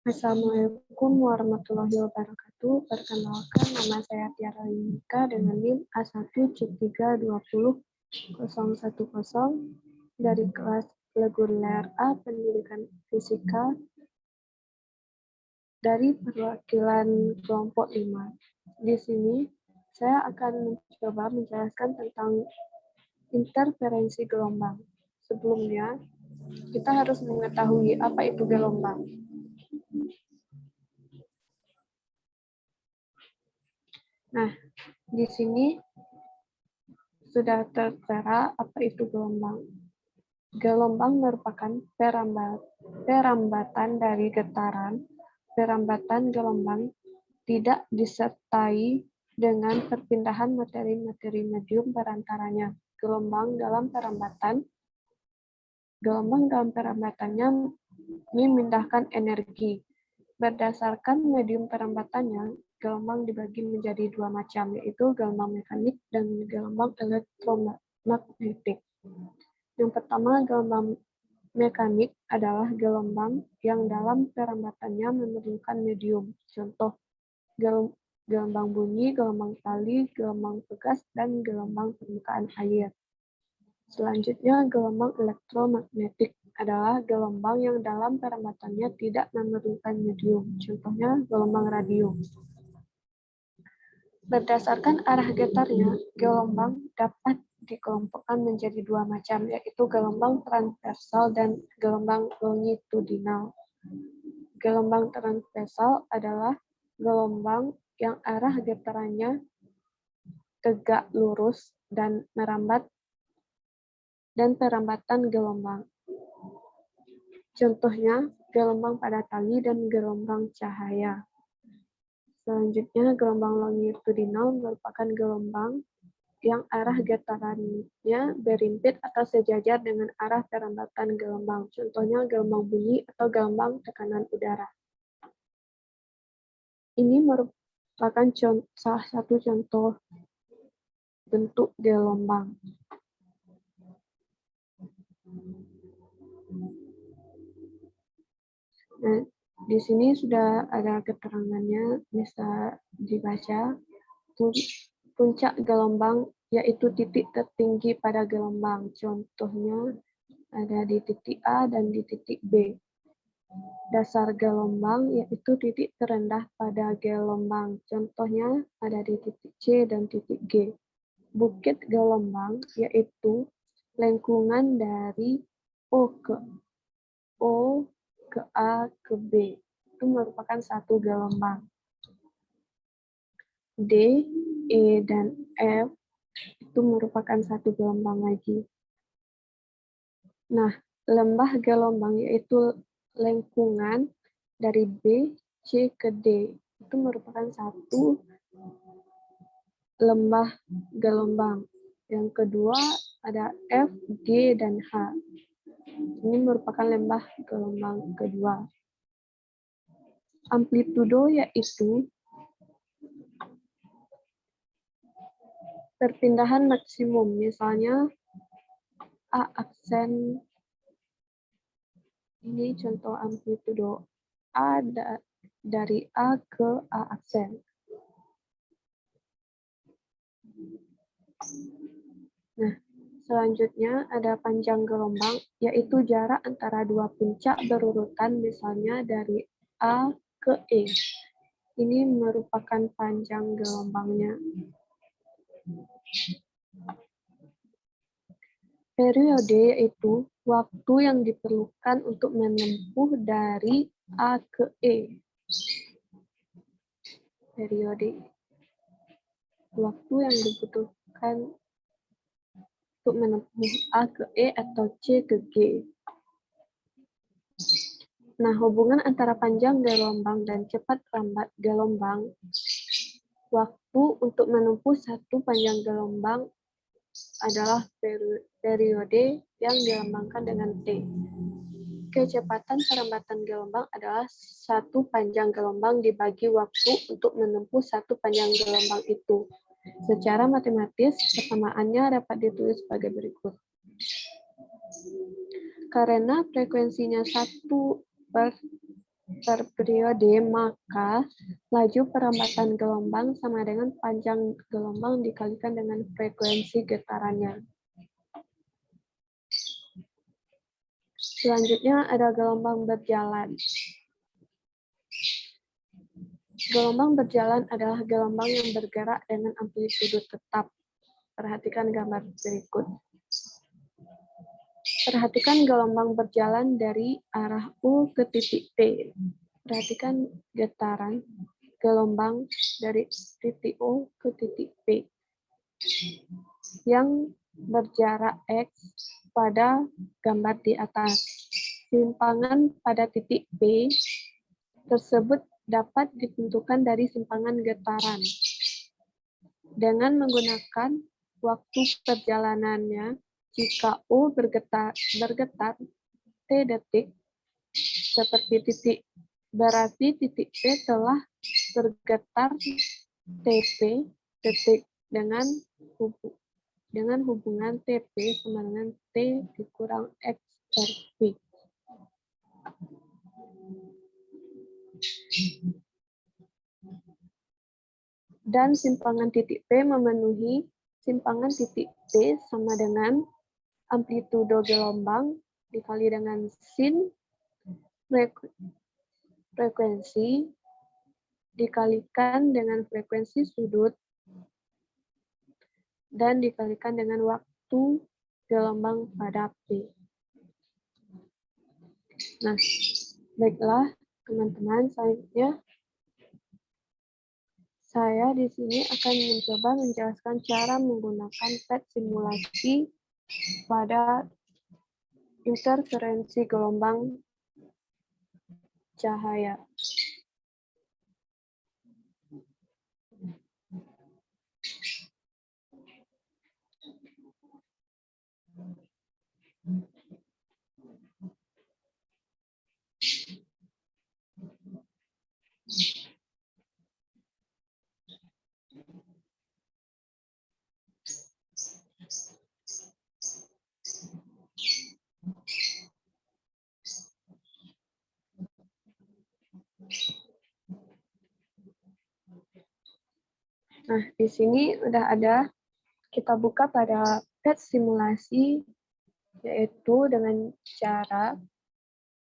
Assalamualaikum warahmatullahi wabarakatuh. Perkenalkan, nama saya Tiara Yunita dengan NIM A1C320010 dari kelas reguler A Pendidikan Fisika dari perwakilan kelompok 5. Di sini saya akan mencoba menjelaskan tentang interferensi gelombang. Sebelumnya, kita harus mengetahui apa itu gelombang. Nah, di sini sudah tertera apa itu gelombang. Gelombang merupakan perambatan dari getaran. Perambatan gelombang tidak disertai dengan perpindahan materi-materi medium perantaranya. Gelombang dalam perambatannya memindahkan energi. Berdasarkan medium perambatannya, gelombang dibagi menjadi dua macam, yaitu gelombang mekanik dan gelombang elektromagnetik. Yang pertama, gelombang mekanik adalah gelombang yang dalam perambatannya memerlukan medium. Contoh, gelombang bunyi, gelombang tali, gelombang pegas, dan gelombang permukaan air. Selanjutnya, gelombang elektromagnetik adalah gelombang yang dalam perambatannya tidak memerlukan medium. Contohnya, gelombang radio. Berdasarkan arah getarnya, gelombang dapat dikelompokkan menjadi dua macam, yaitu gelombang transversal dan gelombang longitudinal. Gelombang transversal adalah gelombang yang arah getarannya tegak lurus dan merambat dan perambatan gelombang. Contohnya, gelombang pada tali dan gelombang cahaya. Selanjutnya, gelombang longitudinal merupakan gelombang yang arah getarannya berimpit atau sejajar dengan arah perambatan gelombang. Contohnya, gelombang bunyi atau gelombang tekanan udara. Ini merupakan salah satu contoh bentuk gelombang. Nah, di sini sudah ada keterangannya, bisa dibaca. Puncak gelombang yaitu titik tertinggi pada gelombang. Contohnya ada di titik A dan di titik B. Dasar gelombang yaitu titik terendah pada gelombang. Contohnya ada di titik C dan titik G. Bukit gelombang yaitu lengkungan dari O ke A ke B. Itu merupakan satu gelombang. D, E, dan F itu merupakan satu gelombang lagi. Nah, lembah gelombang yaitu lengkungan dari B, C ke D. Itu merupakan satu lembah gelombang. Yang kedua ada F, G, dan H. Ini merupakan lembah gelombang kedua. Amplitudo yaitu perpindahan maksimum, misalnya A aksen, ini contoh amplitudo A dari A ke A aksen. Nah, selanjutnya ada panjang gelombang, yaitu jarak antara dua puncak berurutan, misalnya dari A ke E. Ini merupakan panjang gelombangnya. Periode yaitu waktu yang diperlukan untuk menempuh dari A ke E. Periode. Waktu yang dibutuhkan untuk menempuh A ke E atau C ke G. Nah, hubungan antara panjang gelombang dan cepat rambat gelombang, waktu untuk menempuh satu panjang gelombang adalah periode yang dilambangkan dengan T. Kecepatan perambatan gelombang adalah satu panjang gelombang dibagi waktu untuk menempuh satu panjang gelombang itu. Secara matematis, persamaannya dapat ditulis sebagai berikut. Karena frekuensinya 1 per periode, maka laju perambatan gelombang sama dengan panjang gelombang dikalikan dengan frekuensi getarannya. Selanjutnya ada gelombang berjalan. Gelombang berjalan adalah gelombang yang bergerak dengan amplitudo tetap. Perhatikan gambar berikut. Perhatikan gelombang berjalan dari arah U ke titik P. Perhatikan getaran gelombang dari titik O ke titik P yang berjarak X pada gambar di atas. Simpangan pada titik P tersebut dapat ditentukan dari simpangan getaran dengan menggunakan waktu perjalanannya. Jika U bergetar T detik seperti titik, berarti titik P telah bergetar TP detik dengan hubungan TP sama dengan T dikurang X per V. Dan simpangan titik P memenuhi simpangan titik P sama dengan amplitudo gelombang dikali dengan sin frekuensi dikalikan dengan frekuensi sudut dan dikalikan dengan waktu gelombang pada P. Nah, baiklah teman-teman, selanjutnya saya di sini akan mencoba menjelaskan cara menggunakan PET simulasi pada interferensi gelombang cahaya. Nah, di sini udah ada, kita buka pada PET simulasi, yaitu dengan cara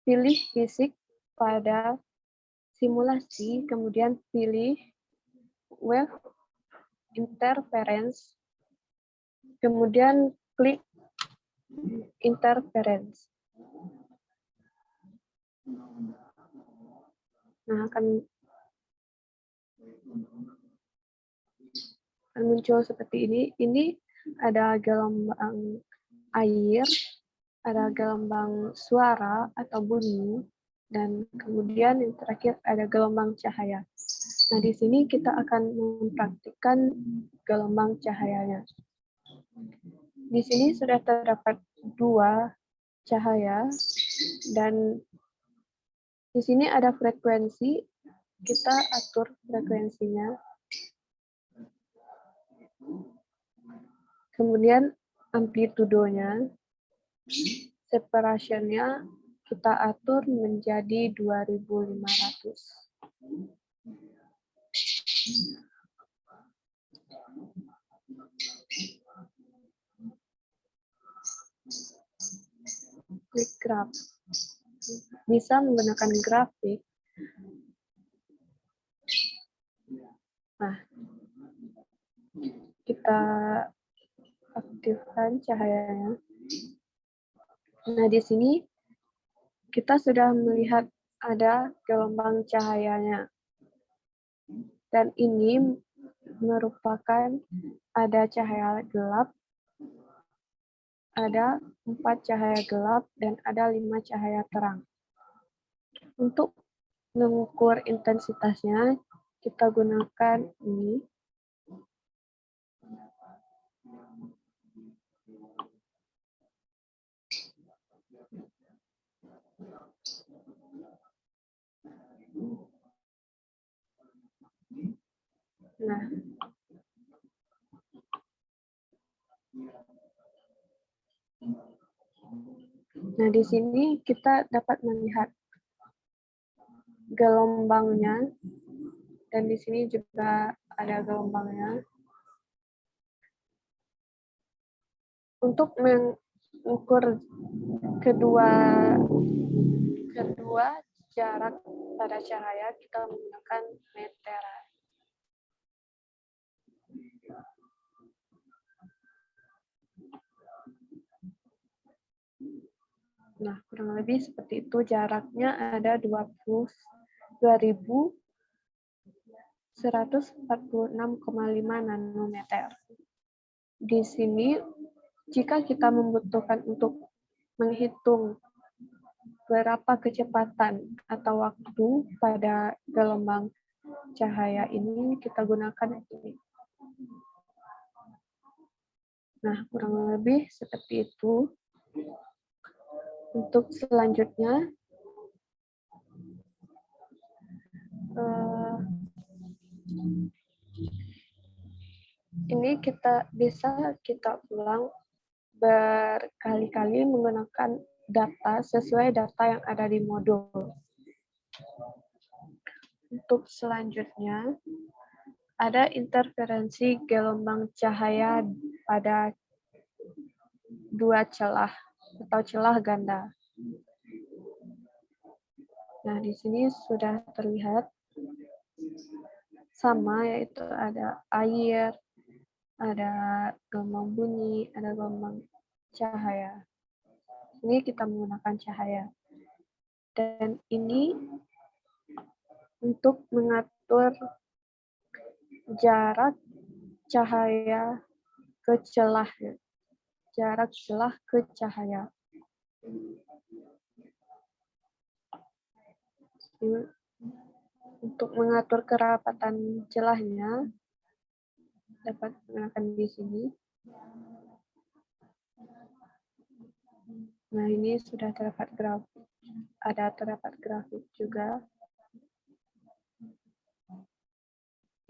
pilih fisik pada simulasi, kemudian pilih wave interference, kemudian klik interference. Nah, akan muncul seperti ini. Ini ada gelombang air, ada gelombang suara atau bunyi, dan kemudian yang terakhir ada gelombang cahaya. Nah, di sini kita akan mempraktikkan gelombang cahayanya. Di sini sudah terdapat 2 cahaya, dan di sini ada frekuensi, kita atur frekuensinya. Kemudian amplitudonya, separationnya kita atur menjadi 2500. Klik graf. Bisa menggunakan grafik. Nah, kita aktifkan cahayanya. Nah, di sini kita sudah melihat ada gelombang cahayanya. Dan ini merupakan ada cahaya gelap, ada 4 cahaya gelap, dan ada 5 cahaya terang. Untuk mengukur intensitasnya, kita gunakan ini. Nah, Nah, di sini kita dapat melihat gelombangnya, dan di sini juga ada gelombangnya. Untuk mengukur kedua jarak pada cahaya, kita menggunakan meteran. Nah, kurang lebih seperti itu. Jaraknya ada 22.146,5 nanometer. Di sini, jika kita membutuhkan untuk menghitung berapa kecepatan atau waktu pada gelombang cahaya ini, kita gunakan ini. Nah, kurang lebih seperti itu. Untuk selanjutnya, ini bisa kita ulang berkali-kali menggunakan data sesuai data yang ada di modul. Untuk selanjutnya, ada interferensi gelombang cahaya pada dua celah atau celah ganda. Nah, di sini sudah terlihat sama, yaitu ada air, ada gelombang bunyi, ada gelombang cahaya. Ini kita menggunakan cahaya. Dan ini untuk mengatur jarak cahaya ke celah. Jarak celah ke cahaya. Untuk mengatur kerapatan celahnya, dapat menggunakan di sini. Nah, ini sudah terdapat grafik. Terdapat grafik juga.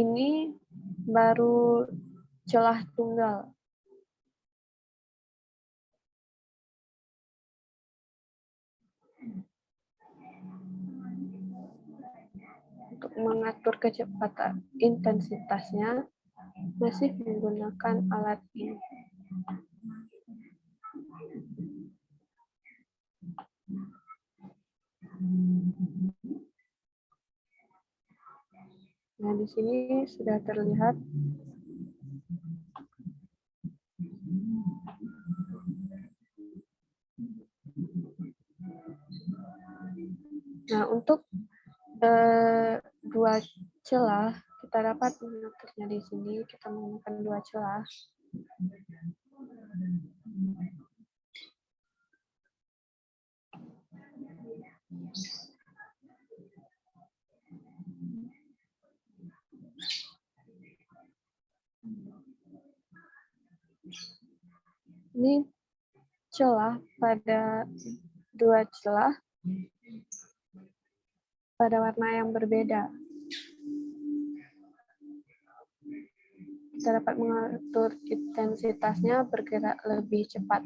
Ini baru celah tunggal. Untuk mengatur kecepatan intensitasnya, masih menggunakan alat ini. Nah, di sini sudah terlihat nah, untuk dua celah, kita dapat mengaturnya di sini. Kita menggunakan dua celah. Ini celah pada dua celah pada warna yang berbeda. Kita dapat mengatur intensitasnya bergerak lebih cepat.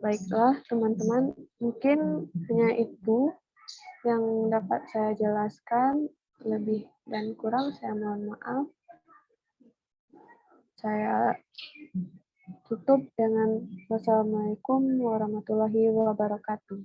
Baiklah teman-teman, mungkin hanya itu yang dapat saya jelaskan. Lebih dan kurang saya mohon maaf. Saya tutup dengan wassalamualaikum warahmatullahi wabarakatuh.